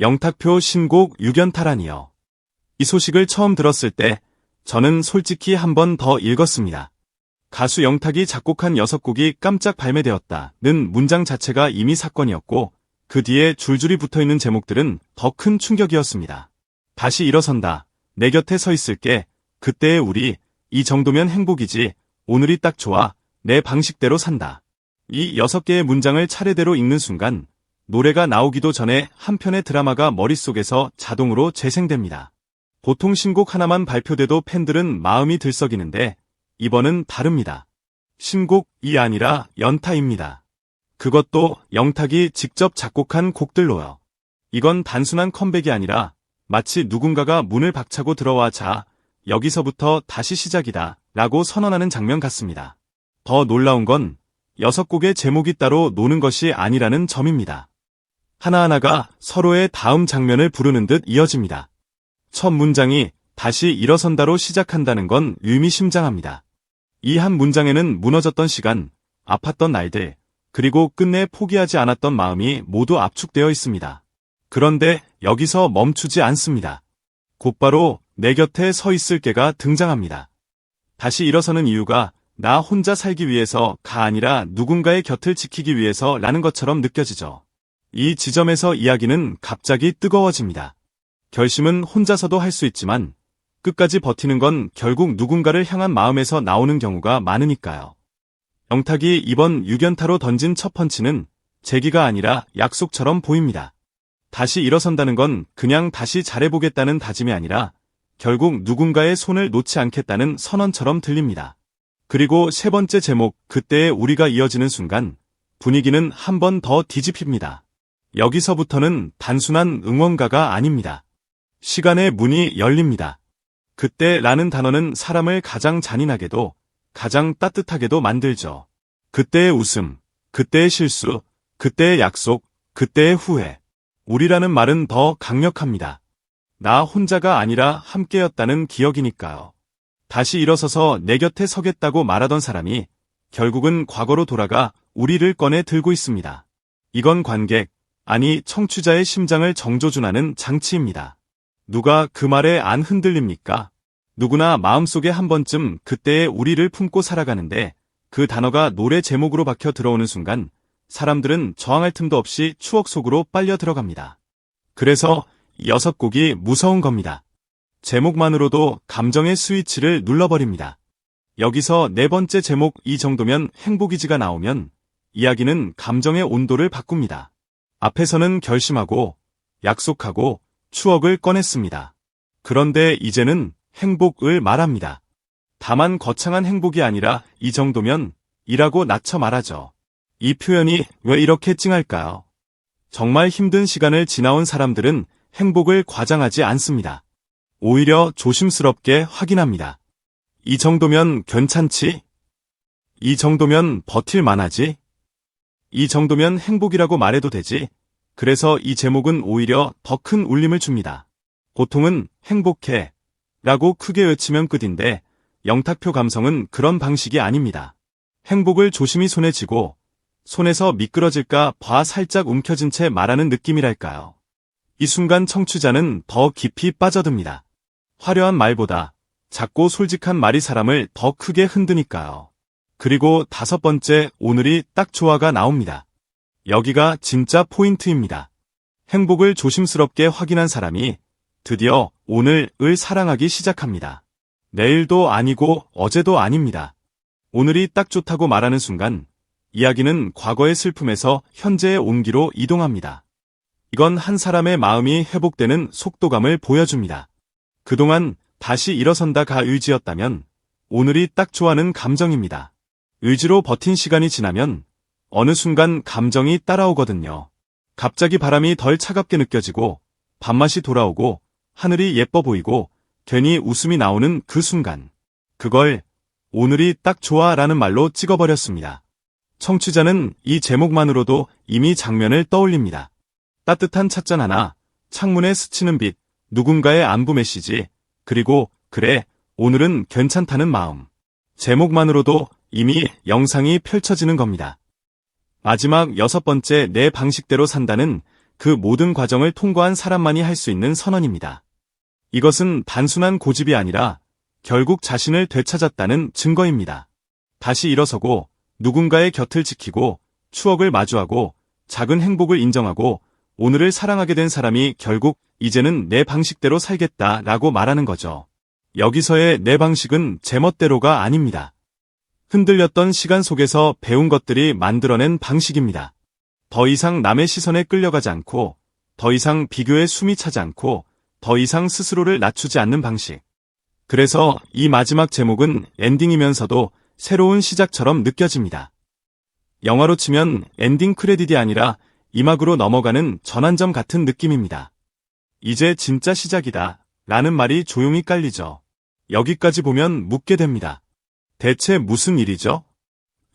영탁표 신곡 6연타라니요. 이 소식을 처음 들었을 때 저는 솔직히 한 번 더 읽었습니다. 가수 영탁이 작곡한 6곡이 깜짝 발매되었다는 문장 자체가 이미 사건이었고 그 뒤에 줄줄이 붙어있는 제목들은 더 큰 충격이었습니다. 다시 일어선다. 내 곁에 서 있을게. 그때의 우리. 이 정도면 행복이지. 오늘이 딱 좋아. 내 방식대로 산다. 이 6개의 문장을 차례대로 읽는 순간 노래가 나오기도 전에 한 편의 드라마가 머릿속에서 자동으로 재생됩니다. 보통 신곡 하나만 발표돼도 팬들은 마음이 들썩이는데 이번은 다릅니다. 신곡이 아니라 연타입니다. 그것도 영탁이 직접 작곡한 곡들로요. 이건 단순한 컴백이 아니라 마치 누군가가 문을 박차고 들어와 자, 여기서부터 다시 시작이다 라고 선언하는 장면 같습니다. 더 놀라운 건 6곡의 제목이 따로 노는 것이 아니라는 점입니다. 하나하나가 서로의 다음 장면을 부르는 듯 이어집니다. 첫 문장이 다시 일어선다로 시작한다는 건 의미심장합니다. 이 한 문장에는 무너졌던 시간, 아팠던 날들, 그리고 끝내 포기하지 않았던 마음이 모두 압축되어 있습니다. 그런데 여기서 멈추지 않습니다. 곧바로 내 곁에 서 있을게가 등장합니다. 다시 일어서는 이유가 나 혼자 살기 위해서가 아니라 누군가의 곁을 지키기 위해서라는 것처럼 느껴지죠. 이 지점에서 이야기는 갑자기 뜨거워집니다. 결심은 혼자서도 할 수 있지만 끝까지 버티는 건 결국 누군가를 향한 마음에서 나오는 경우가 많으니까요. 영탁이 이번 6연타로 던진 첫 펀치는 제기가 아니라 약속처럼 보입니다. 다시 일어선다는 건 그냥 다시 잘해보겠다는 다짐이 아니라 결국 누군가의 손을 놓지 않겠다는 선언처럼 들립니다. 그리고 세 번째 제목 그때의 우리가 이어지는 순간 분위기는 한 번 더 뒤집힙니다. 여기서부터는 단순한 응원가가 아닙니다. 시간의 문이 열립니다. 그때라는 단어는 사람을 가장 잔인하게도 가장 따뜻하게도 만들죠. 그때의 웃음, 그때의 실수, 그때의 약속, 그때의 후회. 우리라는 말은 더 강력합니다. 나 혼자가 아니라 함께였다는 기억이니까요. 다시 일어서서 내 곁에 서겠다고 말하던 사람이 결국은 과거로 돌아가 우리를 꺼내 들고 있습니다. 이건 관객, 아니 청취자의 심장을 정조준하는 장치입니다. 누가 그 말에 안 흔들립니까? 누구나 마음속에 한 번쯤 그때의 우리를 품고 살아가는데 그 단어가 노래 제목으로 박혀 들어오는 순간 사람들은 저항할 틈도 없이 추억 속으로 빨려 들어갑니다. 그래서 6곡이 무서운 겁니다. 제목만으로도 감정의 스위치를 눌러버립니다. 여기서 네 번째 제목 이 정도면 행복이지가 나오면 이야기는 감정의 온도를 바꿉니다. 앞에서는 결심하고 약속하고 추억을 꺼냈습니다. 그런데 이제는 행복을 말합니다. 다만 거창한 행복이 아니라 이 정도면 이라고 낮춰 말하죠. 이 표현이 왜 이렇게 찡할까요? 정말 힘든 시간을 지나온 사람들은 행복을 과장하지 않습니다. 오히려 조심스럽게 확인합니다. 이 정도면 괜찮지? 이 정도면 버틸 만하지? 이 정도면 행복이라고 말해도 되지? 그래서 이 제목은 오히려 더 큰 울림을 줍니다. 보통은 행복해 라고 크게 외치면 끝인데 영탁표 감성은 그런 방식이 아닙니다. 행복을 조심히 손에 쥐고 손에서 미끄러질까 봐 살짝 움켜쥔 채 말하는 느낌이랄까요. 이 순간 청취자는 더 깊이 빠져듭니다. 화려한 말보다 작고 솔직한 말이 사람을 더 크게 흔드니까요. 그리고 다섯 번째 오늘이 딱 좋아가 나옵니다. 여기가 진짜 포인트입니다. 행복을 조심스럽게 확인한 사람이 드디어 오늘을 사랑하기 시작합니다. 내일도 아니고 어제도 아닙니다. 오늘이 딱 좋다고 말하는 순간 이야기는 과거의 슬픔에서 현재의 온기로 이동합니다. 이건 한 사람의 마음이 회복되는 속도감을 보여줍니다. 그동안 다시 일어선다가 의지였다면 오늘이 딱 좋아하는 감정입니다. 의지로 버틴 시간이 지나면 어느 순간 감정이 따라오거든요. 갑자기 바람이 덜 차갑게 느껴지고 밥맛이 돌아오고 하늘이 예뻐 보이고 괜히 웃음이 나오는 그 순간. 그걸 오늘이 딱 좋아라는 말로 찍어버렸습니다. 청취자는 이 제목만으로도 이미 장면을 떠올립니다. 따뜻한 찻잔 하나, 창문에 스치는 빛, 누군가의 안부 메시지, 그리고 그래, 오늘은 괜찮다는 마음. 제목만으로도 이미 영상이 펼쳐지는 겁니다. 마지막 6번째 내 방식대로 산다는 그 모든 과정을 통과한 사람만이 할 수 있는 선언입니다. 이것은 단순한 고집이 아니라 결국 자신을 되찾았다는 증거입니다. 다시 일어서고 누군가의 곁을 지키고 추억을 마주하고 작은 행복을 인정하고 오늘을 사랑하게 된 사람이 결국 이제는 내 방식대로 살겠다라고 말하는 거죠. 여기서의 내 방식은 제멋대로가 아닙니다. 흔들렸던 시간 속에서 배운 것들이 만들어낸 방식입니다. 더 이상 남의 시선에 끌려가지 않고, 더 이상 비교에 숨이 차지 않고, 더 이상 스스로를 낮추지 않는 방식. 그래서 이 마지막 제목은 엔딩이면서도 새로운 시작처럼 느껴집니다. 영화로 치면 엔딩 크레딧이 아니라 이막으로 넘어가는 전환점 같은 느낌입니다. 이제 진짜 시작이다 라는 말이 조용히 깔리죠. 여기까지 보면 묻게 됩니다. 대체 무슨 일이죠?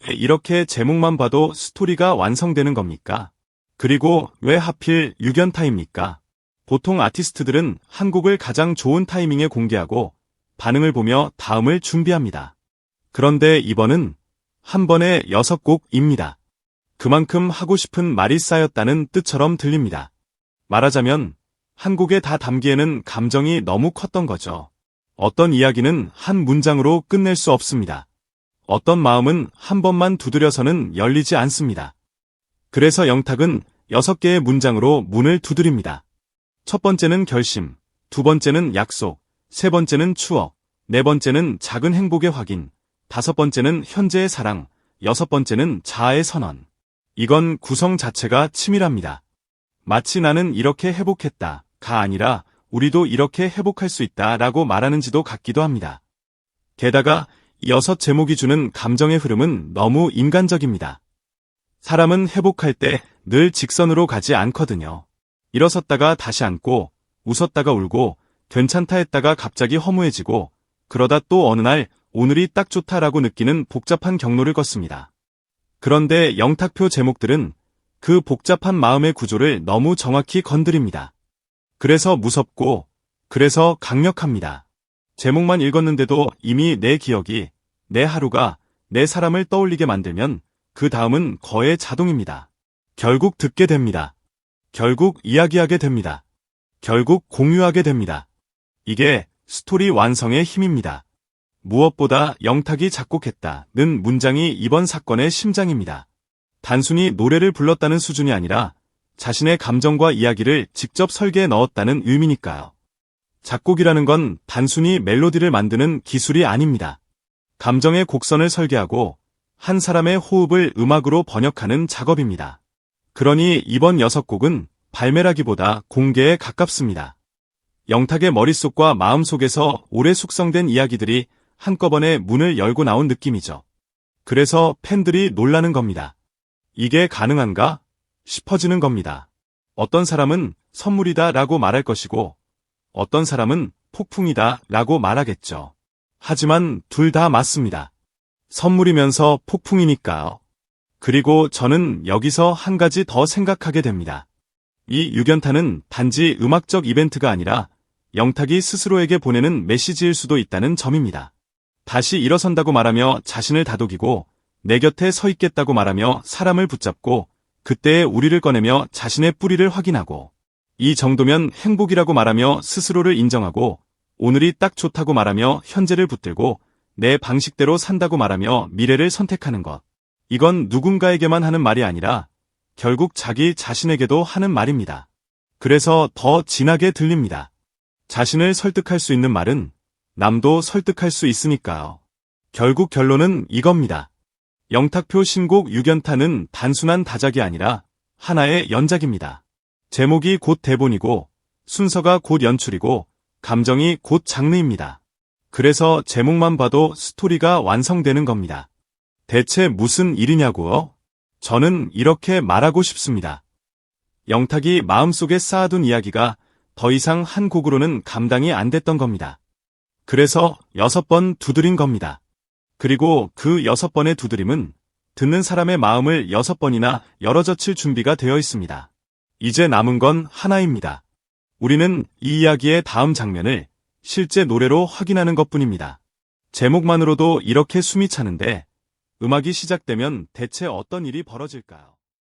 왜 이렇게 제목만 봐도 스토리가 완성되는 겁니까? 그리고 왜 하필 6연타입니까? 보통 아티스트들은 한 곡을 가장 좋은 타이밍에 공개하고 반응을 보며 다음을 준비합니다. 그런데 이번은 한 번에 6곡입니다. 그만큼 하고 싶은 말이 쌓였다는 뜻처럼 들립니다. 말하자면 한 곡에 다 담기에는 감정이 너무 컸던 거죠. 어떤 이야기는 한 문장으로 끝낼 수 없습니다. 어떤 마음은 한 번만 두드려서는 열리지 않습니다. 그래서 영탁은 6개의 문장으로 문을 두드립니다. 첫 번째는 결심, 두 번째는 약속, 세 번째는 추억, 네 번째는 작은 행복의 확인, 다섯 번째는 현재의 사랑, 여섯 번째는 자아의 선언. 이건 구성 자체가 치밀합니다. 마치 나는 이렇게 회복했다가 아니라 우리도 이렇게 회복할 수 있다라고 말하는지도 같기도 합니다. 게다가 6 제목이 주는 감정의 흐름은 너무 인간적입니다. 사람은 회복할 때 늘 직선으로 가지 않거든요. 일어섰다가 다시 앉고, 웃었다가 울고, 괜찮다 했다가 갑자기 허무해지고, 그러다 또 어느 날 오늘이 딱 좋다라고 느끼는 복잡한 경로를 걷습니다. 그런데 영탁표 제목들은 그 복잡한 마음의 구조를 너무 정확히 건드립니다. 그래서 무섭고, 그래서 강력합니다. 제목만 읽었는데도 이미 내 기억이, 내 하루가, 내 사람을 떠올리게 만들면 그 다음은 거의 자동입니다. 결국 듣게 됩니다. 결국 이야기하게 됩니다. 결국 공유하게 됩니다. 이게 스토리 완성의 힘입니다. 무엇보다 영탁이 작곡했다는 문장이 이번 사건의 심장입니다. 단순히 노래를 불렀다는 수준이 아니라 자신의 감정과 이야기를 직접 설계해 넣었다는 의미니까요. 작곡이라는 건 단순히 멜로디를 만드는 기술이 아닙니다. 감정의 곡선을 설계하고 한 사람의 호흡을 음악으로 번역하는 작업입니다. 그러니 이번 6곡은 발매라기보다 공개에 가깝습니다. 영탁의 머릿속과 마음속에서 오래 숙성된 이야기들이 한꺼번에 문을 열고 나온 느낌이죠. 그래서 팬들이 놀라는 겁니다. 이게 가능한가? 싶어지는 겁니다. 어떤 사람은 선물이다 라고 말할 것이고 어떤 사람은 폭풍이다 라고 말하겠죠. 하지만 둘 다 맞습니다. 선물이면서 폭풍이니까요. 그리고 저는 여기서 한 가지 더 생각하게 됩니다. 이 6연타는 단지 음악적 이벤트가 아니라 영탁이 스스로에게 보내는 메시지일 수도 있다는 점입니다. 다시 일어선다고 말하며 자신을 다독이고 내 곁에 서 있겠다고 말하며 사람을 붙잡고 그때의 우리를 꺼내며 자신의 뿌리를 확인하고 이 정도면 행복이라고 말하며 스스로를 인정하고 오늘이 딱 좋다고 말하며 현재를 붙들고 내 방식대로 산다고 말하며 미래를 선택하는 것. 이건 누군가에게만 하는 말이 아니라 결국 자기 자신에게도 하는 말입니다. 그래서 더 진하게 들립니다. 자신을 설득할 수 있는 말은 남도 설득할 수 있으니까요. 결국 결론은 이겁니다. 영탁표 신곡 6연타는 단순한 다작이 아니라 하나의 연작입니다. 제목이 곧 대본이고 순서가 곧 연출이고 감정이 곧 장르입니다. 그래서 제목만 봐도 스토리가 완성되는 겁니다. 대체 무슨 일이냐고요? 저는 이렇게 말하고 싶습니다. 영탁이 마음속에 쌓아둔 이야기가 더 이상 한 곡으로는 감당이 안 됐던 겁니다. 그래서 6번 두드린 겁니다. 그리고 그 6번의 두드림은 듣는 사람의 마음을 6번이나 열어젖힐 준비가 되어 있습니다. 이제 남은 건 하나입니다. 우리는 이 이야기의 다음 장면을 실제 노래로 확인하는 것뿐입니다. 제목만으로도 이렇게 숨이 차는데 음악이 시작되면 대체 어떤 일이 벌어질까요?